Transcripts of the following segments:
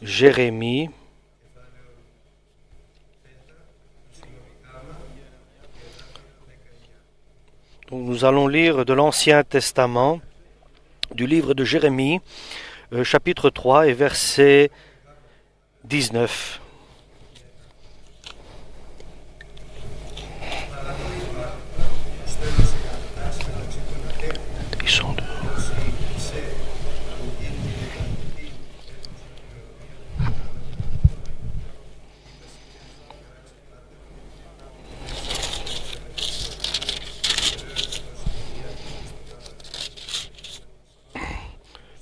Jérémie, donc nous allons lire de l'Ancien Testament, du livre de Jérémie, chapitre 3 et verset 19. Ils sont dehors.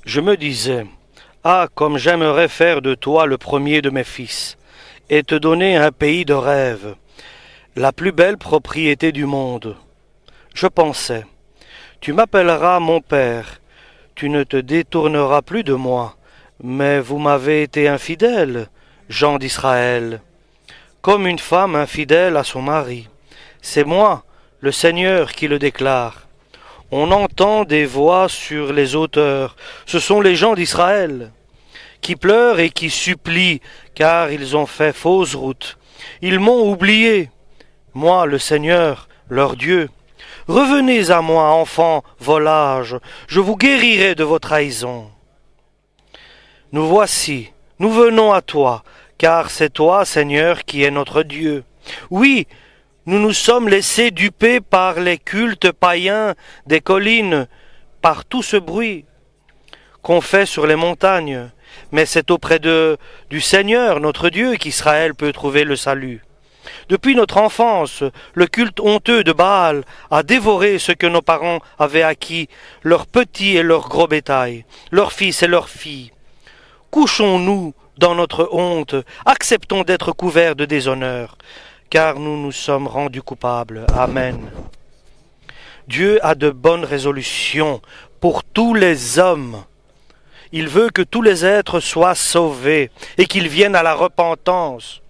Je me disais, ah, comme j'aimerais faire de toi le premier de mes fils, et te donner un pays de rêve, la plus belle propriété du monde. Je pensais, tu m'appelleras mon père, tu ne te détourneras plus de moi, mais vous m'avez été infidèles, gens d'Israël, comme une femme infidèle à son mari. C'est moi, le Seigneur, qui le déclare. On entend des voix sur les hauteurs, ce sont les gens d'Israël, qui pleurent et qui supplient, car ils ont fait fausse route. Ils m'ont oublié, moi le Seigneur, leur Dieu. Revenez à moi, enfants, volages, je vous guérirai de vos trahisons. Nous voici, nous venons à toi, car c'est toi, Seigneur, qui es notre Dieu. Oui, nous nous sommes laissés duper par les cultes païens des collines, par tout ce bruit qu'on fait sur les montagnes. Mais c'est auprès du Seigneur, notre Dieu, qu'Israël peut trouver le salut. Depuis notre enfance, le culte honteux de Baal a dévoré ce que nos parents avaient acquis, leurs petits et leurs gros bétail, leurs fils et leurs filles. Couchons-nous dans notre honte, acceptons d'être couverts de déshonneur, car nous nous sommes rendus coupables. Amen. Dieu a de bonnes résolutions pour tous les hommes. Il veut que tous les êtres soient sauvés et qu'ils viennent à la repentance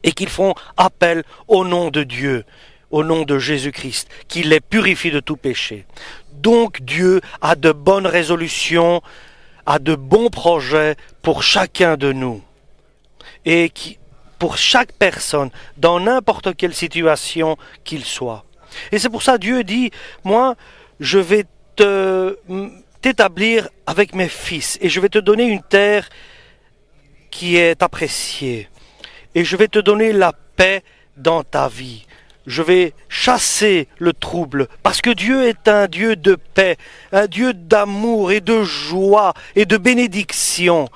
et qu'ils font appel au nom de Dieu, au nom de Jésus-Christ, qui les purifie de tout péché. Donc Dieu a de bonnes résolutions, a de bons projets pour chacun de nous et pour chaque personne, dans n'importe quelle situation qu'il soit. Et c'est pour ça que Dieu dit, moi, je vais t'établir avec mes fils, et je vais te donner une terre qui est appréciée, et je vais te donner la paix dans ta vie. Je vais chasser le trouble, parce que Dieu est un Dieu de paix, un Dieu d'amour et de joie et de bénédiction,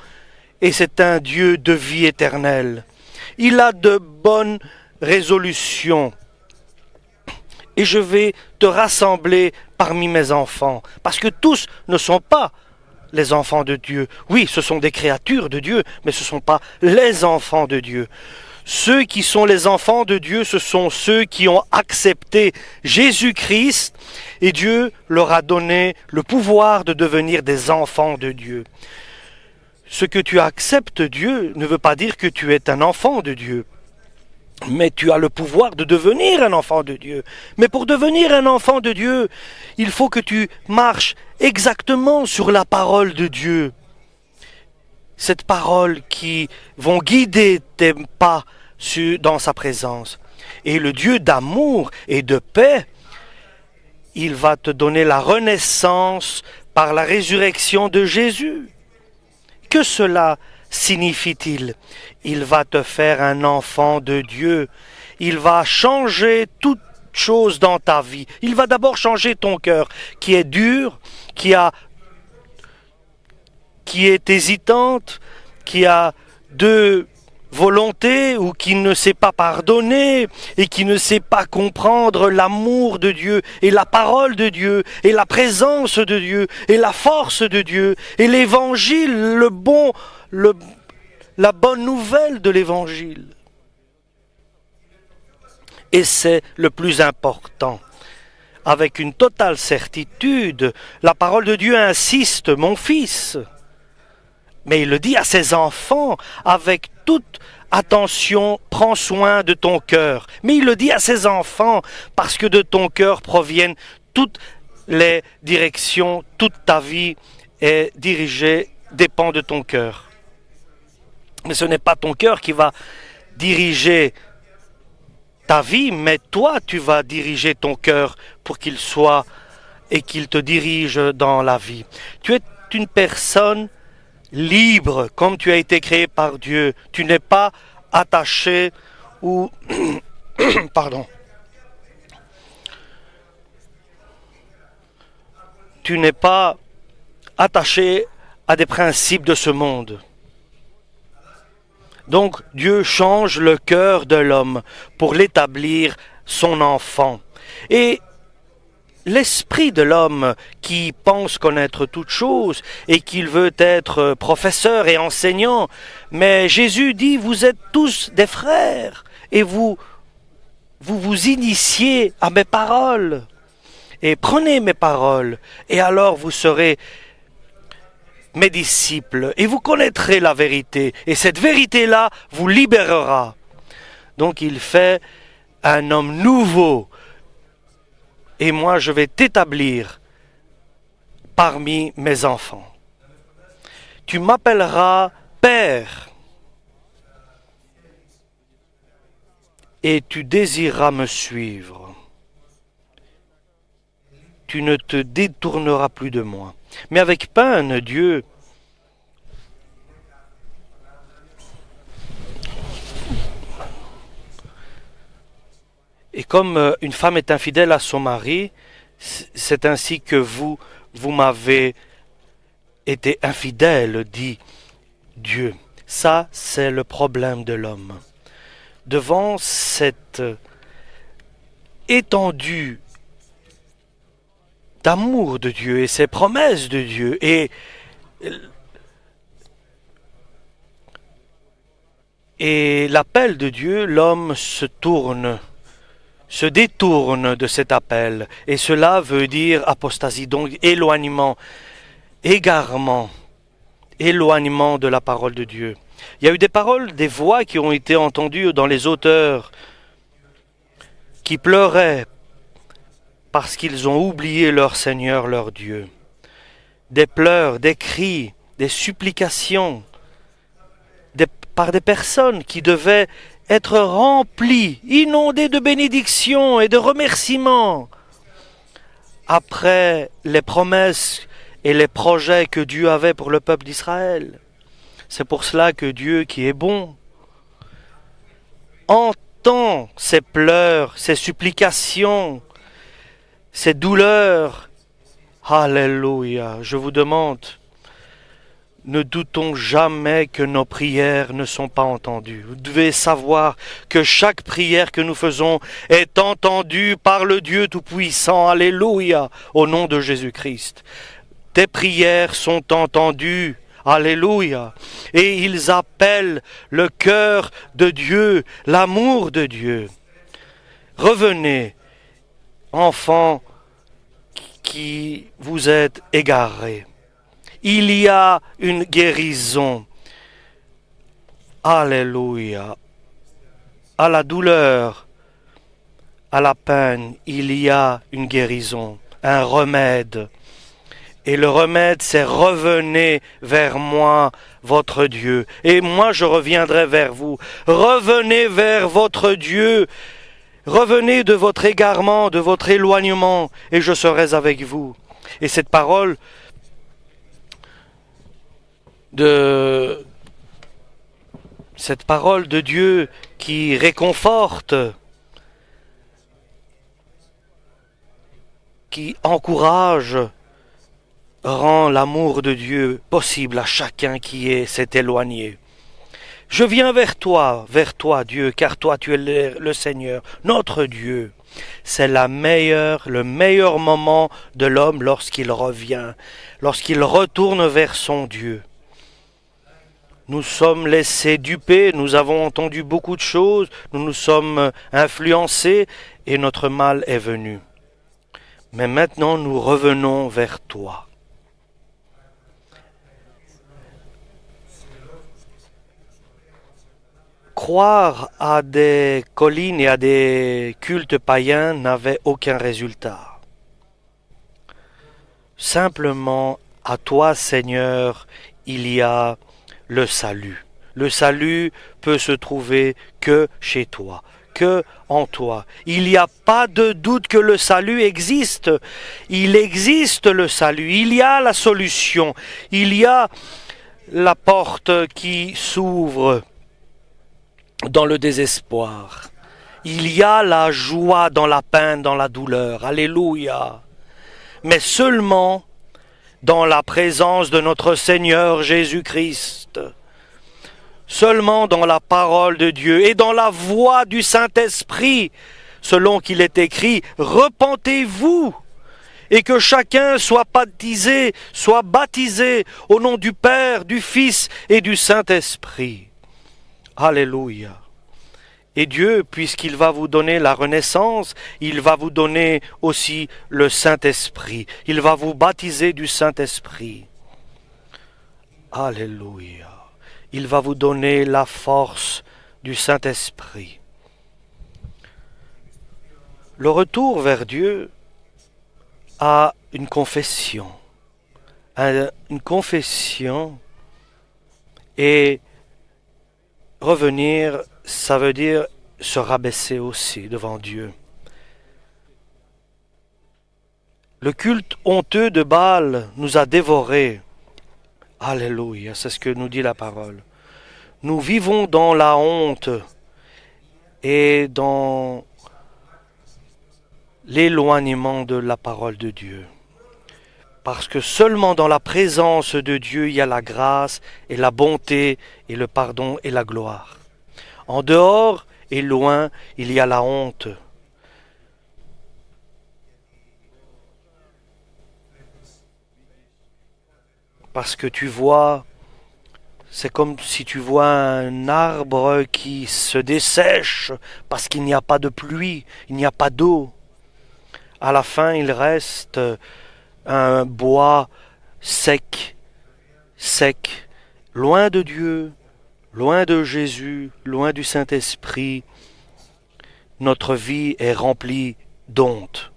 et c'est un Dieu de vie éternelle. Il a de bonnes résolutions. Et je vais te rassembler parmi mes enfants, parce que tous ne sont pas les enfants de Dieu. Oui, ce sont des créatures de Dieu, mais ce ne sont pas les enfants de Dieu. Ceux qui sont les enfants de Dieu, ce sont ceux qui ont accepté Jésus-Christ, et Dieu leur a donné le pouvoir de devenir des enfants de Dieu. Ce que tu acceptes Dieu ne veut pas dire que tu es un enfant de Dieu. Mais tu as le pouvoir de devenir un enfant de Dieu. Mais pour devenir un enfant de Dieu, il faut que tu marches exactement sur la parole de Dieu. Cette parole qui vont guider tes pas dans sa présence. Et le Dieu d'amour et de paix, il va te donner la renaissance par la résurrection de Jésus. Que cela signifie-t-il? Il va te faire un enfant de Dieu. Il va changer toute chose dans ta vie. Il va d'abord changer ton cœur, qui est dur, qui est hésitante, qui a deux volontés ou qui ne sait pas pardonner et qui ne sait pas comprendre l'amour de Dieu et la parole de Dieu et la présence de Dieu et la force de Dieu et l'évangile, la bonne nouvelle de l'évangile. Et c'est le plus important. Avec une totale certitude, la parole de Dieu insiste, mon fils. Mais il le dit à ses enfants avec toute attention, prends soin de ton cœur. Mais il le dit à ses enfants parce que de ton cœur proviennent toutes les directions, toute ta vie est dirigée, dépend de ton cœur. Mais ce n'est pas ton cœur qui va diriger ta vie, mais toi, tu vas diriger ton cœur pour qu'il soit et qu'il te dirige dans la vie. Tu es une personne libre, comme tu as été créé par Dieu. Tu n'es pas attaché ou... Pardon. Tu n'es pas attaché à des principes de ce monde. Donc Dieu change le cœur de l'homme pour l'établir son enfant. Et l'esprit de l'homme qui pense connaître toutes choses et qu'il veut être professeur et enseignant, mais Jésus dit, vous êtes tous des frères et vous initiez à mes paroles. Et prenez mes paroles et alors vous serez mes disciples, et vous connaîtrez la vérité, et cette vérité-là vous libérera. Donc il fait un homme nouveau, et moi je vais t'établir parmi mes enfants. Tu m'appelleras Père, et tu désireras me suivre. Tu ne te détourneras plus de moi. Mais avec peine, Dieu et comme une femme est infidèle à son mari, c'est ainsi que vous m'avez été infidèle, dit Dieu. Ça, c'est le problème de l'homme. Devant cette étendue d'amour de Dieu et ses promesses de Dieu et l'appel de Dieu, l'homme se détourne de cet appel, et cela veut dire apostasie, donc éloignement, égarement, éloignement de la parole de Dieu. Il y a eu des paroles, des voix qui ont été entendues dans les auteurs qui pleuraient parce qu'ils ont oublié leur Seigneur, leur Dieu. Des pleurs, des cris, des supplications par des personnes qui devaient être remplies, inondées de bénédictions et de remerciements après les promesses et les projets que Dieu avait pour le peuple d'Israël. C'est pour cela que Dieu, qui est bon, entend ces pleurs, ces supplications, ces douleurs. Alléluia. Je vous demande, ne doutons jamais que nos prières ne sont pas entendues. Vous devez savoir que chaque prière que nous faisons est entendue par le Dieu Tout-Puissant. Alléluia. Au nom de Jésus-Christ. Tes prières sont entendues. Alléluia. Et ils appellent le cœur de Dieu, l'amour de Dieu. Revenez, enfants qui vous êtes égarés. Il y a une guérison. Alléluia. À la douleur, à la peine, il y a une guérison, un remède. Et le remède, c'est revenez vers moi, votre Dieu. Et moi, je reviendrai vers vous. Revenez vers votre Dieu. Revenez de votre égarement, de votre éloignement, et je serai avec vous. Et cette parole de Dieu qui réconforte, qui encourage, rend l'amour de Dieu possible à chacun qui s'est éloigné. Je viens vers toi, Dieu, car toi tu es le Seigneur, notre Dieu. C'est le meilleur moment de l'homme lorsqu'il revient, lorsqu'il retourne vers son Dieu. Nous sommes laissés duper, nous avons entendu beaucoup de choses, nous nous sommes influencés et notre mal est venu. Mais maintenant nous revenons vers toi. Croire à des collines et à des cultes païens n'avait aucun résultat. Simplement, à toi, Seigneur, il y a le salut. Le salut peut se trouver que chez toi, que en toi. Il n'y a pas de doute que le salut existe. Il existe le salut. Il y a la solution. Il y a la porte qui s'ouvre dans le désespoir. Il y a la joie dans la peine, dans la douleur. Alléluia. Mais seulement dans la présence de notre Seigneur Jésus-Christ. Seulement dans la parole de Dieu et dans la voix du Saint-Esprit, selon qu'il est écrit, repentez-vous et que chacun soit baptisé au nom du Père, du Fils et du Saint-Esprit. Alléluia. Et Dieu, puisqu'il va vous donner la renaissance, il va vous donner aussi le Saint-Esprit. Il va vous baptiser du Saint-Esprit. Alléluia. Il va vous donner la force du Saint-Esprit. Le retour vers Dieu a une confession. Une confession et revenir, ça veut dire se rabaisser aussi devant Dieu. Le culte honteux de Baal nous a dévorés. Alléluia, c'est ce que nous dit la parole. Nous vivons dans la honte et dans l'éloignement de la parole de Dieu. Parce que seulement dans la présence de Dieu, il y a la grâce et la bonté et le pardon et la gloire. En dehors et loin, il y a la honte. Parce que tu vois, c'est comme si tu vois un arbre qui se dessèche parce qu'il n'y a pas de pluie, il n'y a pas d'eau. À la fin, il reste un bois sec, loin de Dieu, loin de Jésus, loin du Saint-Esprit. Notre vie est remplie d'honte.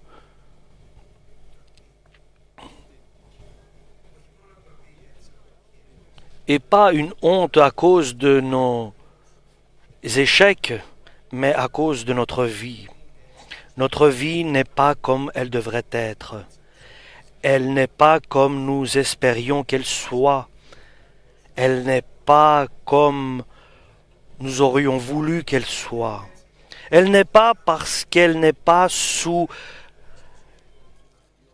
Et pas une honte à cause de nos échecs, mais à cause de notre vie. Notre vie n'est pas comme elle devrait être. Elle n'est pas comme nous espérions qu'elle soit. Elle n'est pas comme nous aurions voulu qu'elle soit. Elle n'est pas parce qu'elle n'est pas sous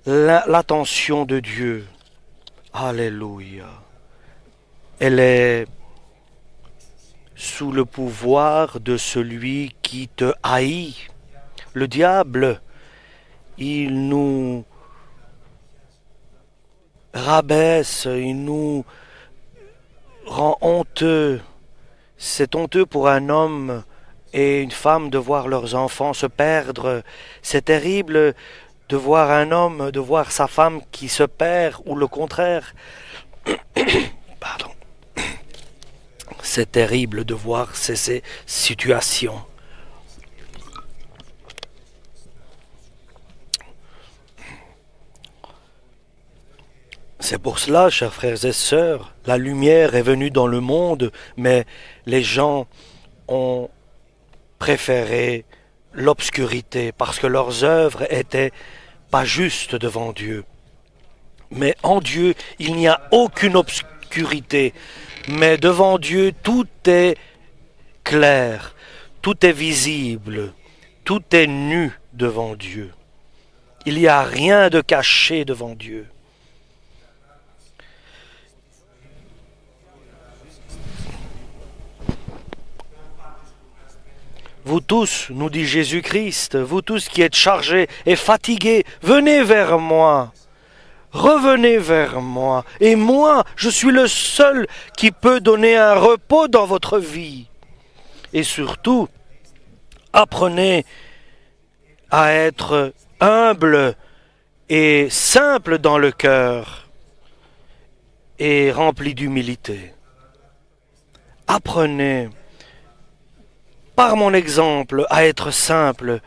l'attention de Dieu. Alléluia. Elle est sous le pouvoir de celui qui te haït. Le diable, il nous rabaisse, il nous rend honteux. C'est honteux pour un homme et une femme de voir leurs enfants se perdre. C'est terrible de voir un homme, de voir sa femme qui se perd, ou le contraire. Pardon. C'est terrible de voir ces situations. C'est pour cela, chers frères et sœurs, la lumière est venue dans le monde, mais les gens ont préféré l'obscurité parce que leurs œuvres étaient pas justes devant Dieu. Mais en Dieu, il n'y a aucune obscurité. Mais devant Dieu, tout est clair, tout est visible, tout est nu devant Dieu. Il n'y a rien de caché devant Dieu. Vous tous, nous dit Jésus-Christ, vous tous qui êtes chargés et fatigués, venez vers moi. Revenez vers moi, et moi, je suis le seul qui peut donner un repos dans votre vie. Et surtout, apprenez à être humble et simple dans le cœur et rempli d'humilité. Apprenez, par mon exemple, à être simple,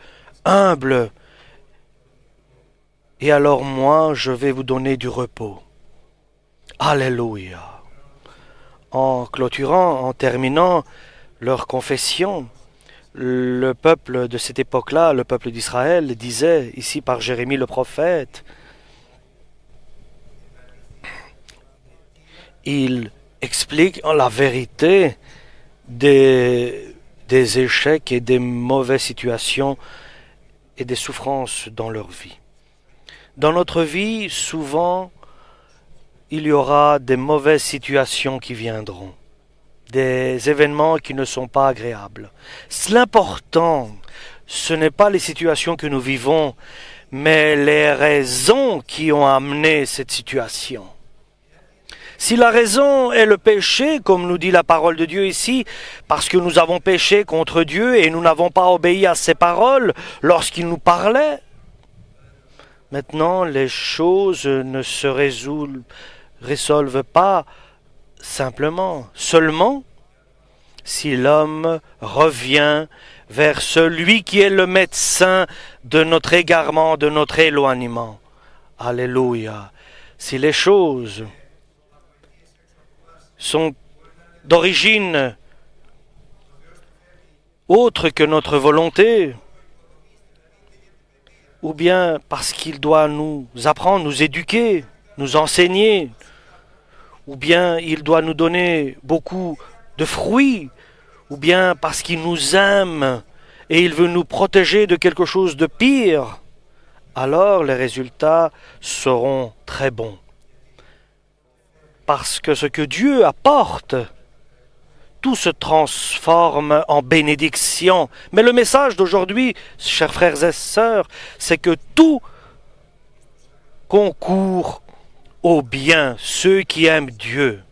humble. Et alors moi, je vais vous donner du repos. Alléluia. En clôturant, en terminant leur confession, le peuple de cette époque-là, le peuple d'Israël, disait, ici par Jérémie le prophète, il explique la vérité des échecs et des mauvaises situations et des souffrances dans leur vie. Dans notre vie, souvent, il y aura des mauvaises situations qui viendront, des événements qui ne sont pas agréables. L'important, ce n'est pas les situations que nous vivons, mais les raisons qui ont amené cette situation. Si la raison est le péché, comme nous dit la parole de Dieu ici, parce que nous avons péché contre Dieu et nous n'avons pas obéi à ses paroles lorsqu'il nous parlait, maintenant les choses ne se résolvent pas seulement si l'homme revient vers celui qui est le médecin de notre égarement, de notre éloignement. Alléluia. Si les choses sont d'origine autre que notre volonté, ou bien parce qu'il doit nous apprendre, nous éduquer, nous enseigner, ou bien il doit nous donner beaucoup de fruits, ou bien parce qu'il nous aime et il veut nous protéger de quelque chose de pire, alors les résultats seront très bons. Parce que ce que Dieu apporte, tout se transforme en bénédiction. Mais le message d'aujourd'hui, chers frères et sœurs, c'est que tout concourt au bien, ceux qui aiment Dieu.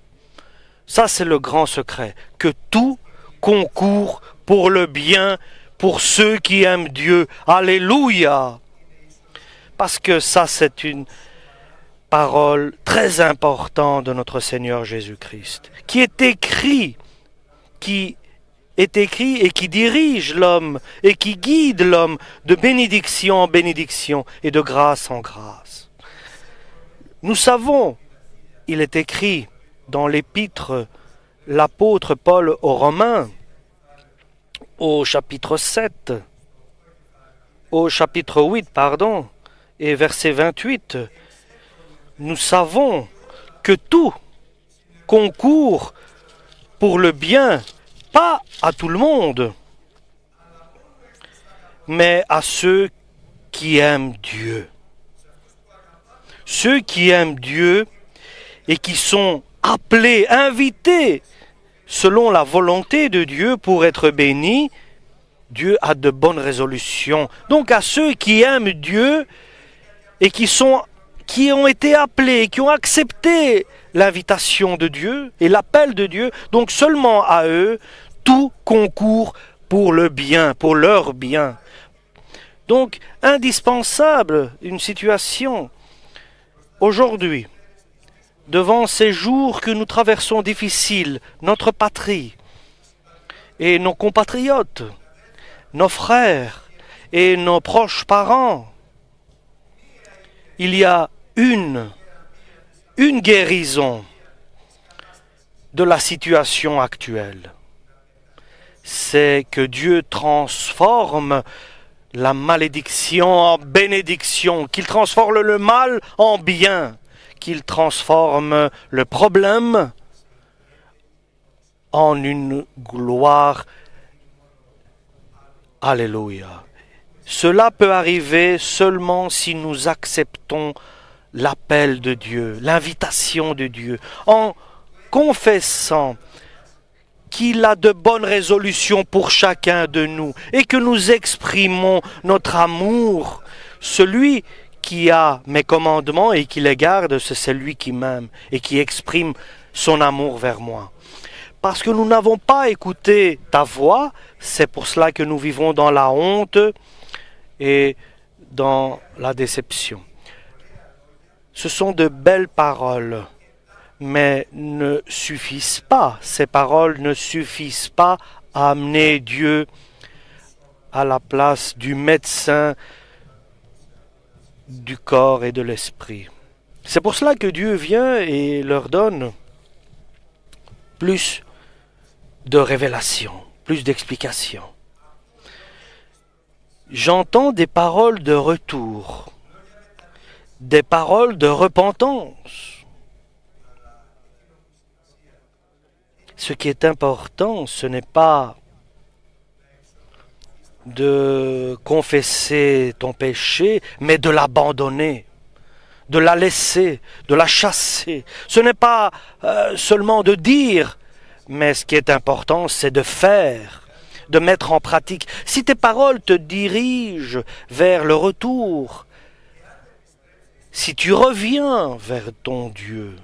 Ça, c'est le grand secret, que tout concourt pour le bien, pour ceux qui aiment Dieu. Alléluia! Parce que ça, c'est une parole très importante de notre Seigneur Jésus-Christ, qui est écrit et qui dirige l'homme et qui guide l'homme de bénédiction en bénédiction et de grâce en grâce. Nous savons, il est écrit dans l'épître l'apôtre Paul aux Romains, au chapitre 8, et verset 28, nous savons que tout concourt pour le bien, pas à tout le monde, mais à ceux qui aiment Dieu. Ceux qui aiment Dieu et qui sont appelés, invités, selon la volonté de Dieu pour être bénis, Dieu a de bonnes résolutions. Donc à ceux qui aiment Dieu et qui ont été appelés, qui ont accepté l'invitation de Dieu et l'appel de Dieu, donc seulement à eux, tout concourt pour le bien, pour leur bien. Donc, indispensable, une situation aujourd'hui, devant ces jours que nous traversons difficiles, notre patrie et nos compatriotes, nos frères et nos proches parents, il y a une guérison de la situation actuelle. C'est que Dieu transforme la malédiction en bénédiction, qu'il transforme le mal en bien, qu'il transforme le problème en une gloire. Alléluia. Cela peut arriver seulement si nous acceptons l'appel de Dieu, l'invitation de Dieu, en confessant qu'il a de bonnes résolutions pour chacun de nous et que nous exprimons notre amour. Celui qui a mes commandements et qui les garde, c'est celui qui m'aime et qui exprime son amour vers moi. Parce que nous n'avons pas écouté ta voix, c'est pour cela que nous vivons dans la honte et dans la déception. Ce sont de belles paroles, mais ne suffisent pas. Ces paroles ne suffisent pas à amener Dieu à la place du médecin du corps et de l'esprit. C'est pour cela que Dieu vient et leur donne plus de révélation, plus d'explication. J'entends des paroles de retour, des paroles de repentance. Ce qui est important, ce n'est pas de confesser ton péché, mais de l'abandonner, de la laisser, de la chasser. Ce n'est pas seulement de dire, mais ce qui est important, c'est de faire, de mettre en pratique. Si tes paroles te dirigent vers le retour, si tu reviens vers ton Dieu,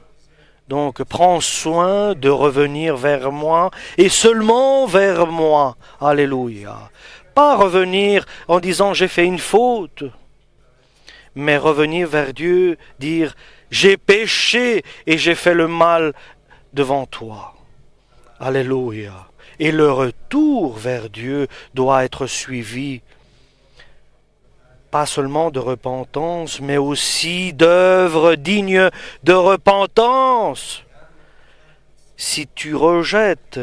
donc prends soin de revenir vers moi et seulement vers moi. Alléluia. Pas revenir en disant j'ai fait une faute, mais revenir vers Dieu, dire j'ai péché et j'ai fait le mal devant toi. Alléluia. Et le retour vers Dieu doit être suivi pas seulement de repentance, mais aussi d'œuvres dignes de repentance. Si tu rejettes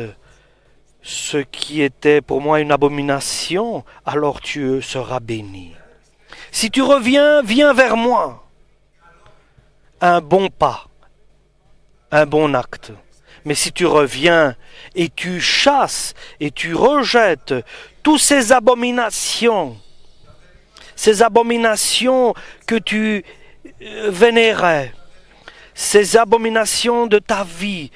ce qui était pour moi une abomination, alors tu seras béni. Si tu reviens, viens vers moi. Un bon pas, un bon acte. Mais si tu reviens et tu chasses et tu rejettes toutes ces abominations que tu vénérais, ces abominations de ta vie,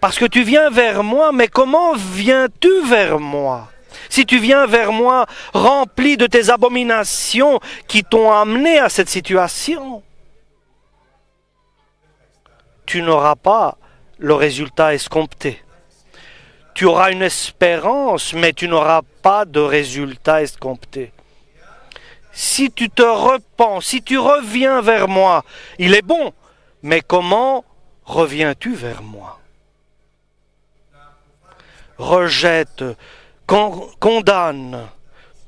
parce que tu viens vers moi, mais comment viens-tu vers moi? Si tu viens vers moi rempli de tes abominations qui t'ont amené à cette situation, tu n'auras pas le résultat escompté. Tu auras une espérance, mais tu n'auras pas de résultat escompté. Si tu te repens, si tu reviens vers moi, il est bon, mais comment reviens-tu vers moi? Rejette, condamne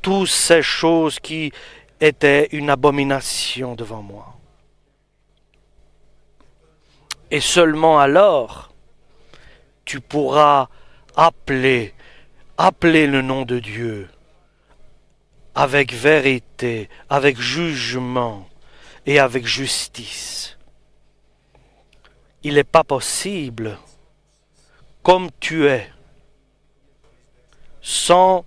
toutes ces choses qui étaient une abomination devant moi. Et seulement alors, tu pourras appeler le nom de Dieu avec vérité, avec jugement et avec justice. Il n'est pas possible, comme tu es, sans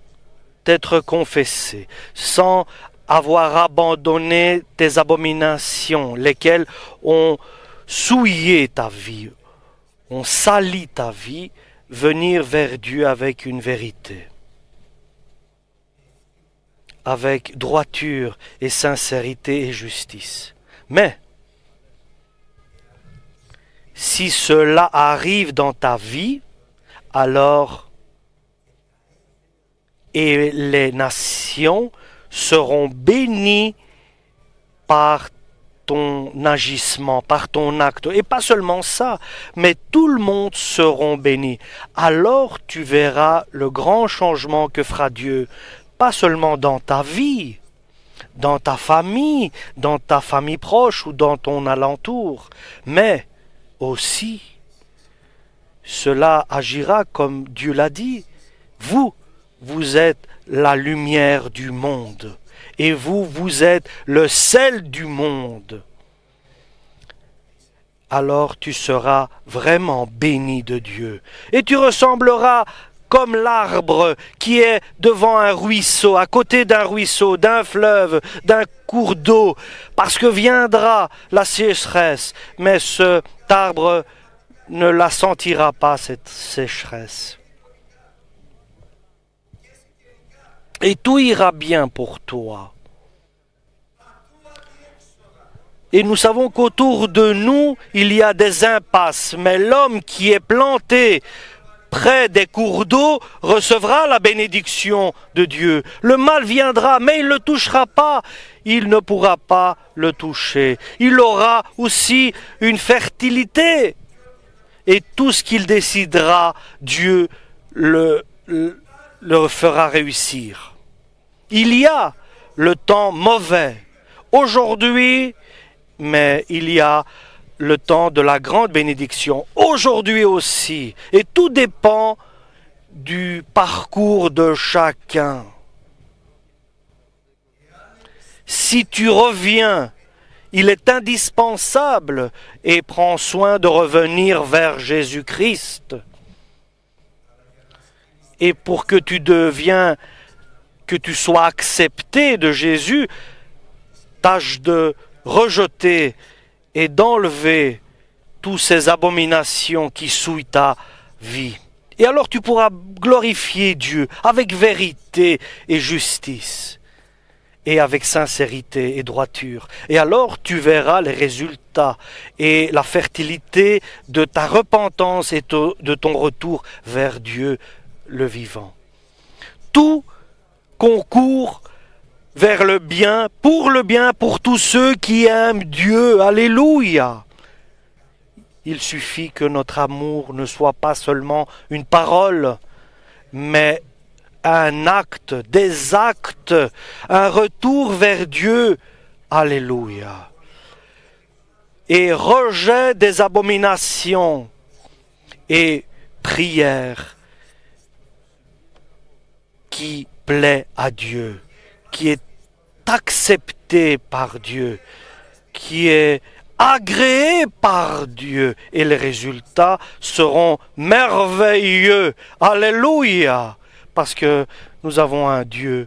t'être confessé, sans avoir abandonné tes abominations, lesquelles ont souillé ta vie, ont sali ta vie, venir vers Dieu avec une vérité, avec droiture et sincérité et justice. Mais, si cela arrive dans ta vie, alors et les nations seront bénies par ton agissement, par ton acte. Et pas seulement ça, mais tout le monde seront bénis. Alors tu verras le grand changement que fera Dieu, pas seulement dans ta vie, dans ta famille proche ou dans ton alentour, mais aussi cela agira comme Dieu l'a dit. Vous êtes la lumière du monde et vous êtes le sel du monde. Alors tu seras vraiment béni de Dieu et tu ressembleras comme l'arbre qui est devant un ruisseau, à côté d'un ruisseau, d'un fleuve, d'un cours d'eau, parce que viendra la sécheresse, mais cet arbre ne la sentira pas, cette sécheresse. Et tout ira bien pour toi. Et nous savons qu'autour de nous, il y a des impasses, mais l'homme qui est planté près des cours d'eau recevra la bénédiction de Dieu. Le mal viendra, mais il ne le touchera pas. Il ne pourra pas le toucher. Il aura aussi une fertilité. Et tout ce qu'il décidera, Dieu le fera réussir. Il y a le temps mauvais aujourd'hui, mais il y a le temps de la grande bénédiction, aujourd'hui aussi. Et tout dépend du parcours de chacun. Si tu reviens, il est indispensable et prends soin de revenir vers Jésus-Christ. Et pour que tu sois accepté de Jésus, tâche de rejeter et d'enlever toutes ces abominations qui souillent ta vie. Et alors tu pourras glorifier Dieu avec vérité et justice, et avec sincérité et droiture. Et alors tu verras les résultats et la fertilité de ta repentance et de ton retour vers Dieu le vivant. Tout concourt vers le bien pour tous ceux qui aiment Dieu. Alléluia! Il suffit que notre amour ne soit pas seulement une parole, mais un acte, des actes, un retour vers Dieu. Alléluia! Et rejet des abominations et prière qui plaît à Dieu, qui est accepté par Dieu, qui est agréé par Dieu, et les résultats seront merveilleux. Alléluia! Parce que nous avons un Dieu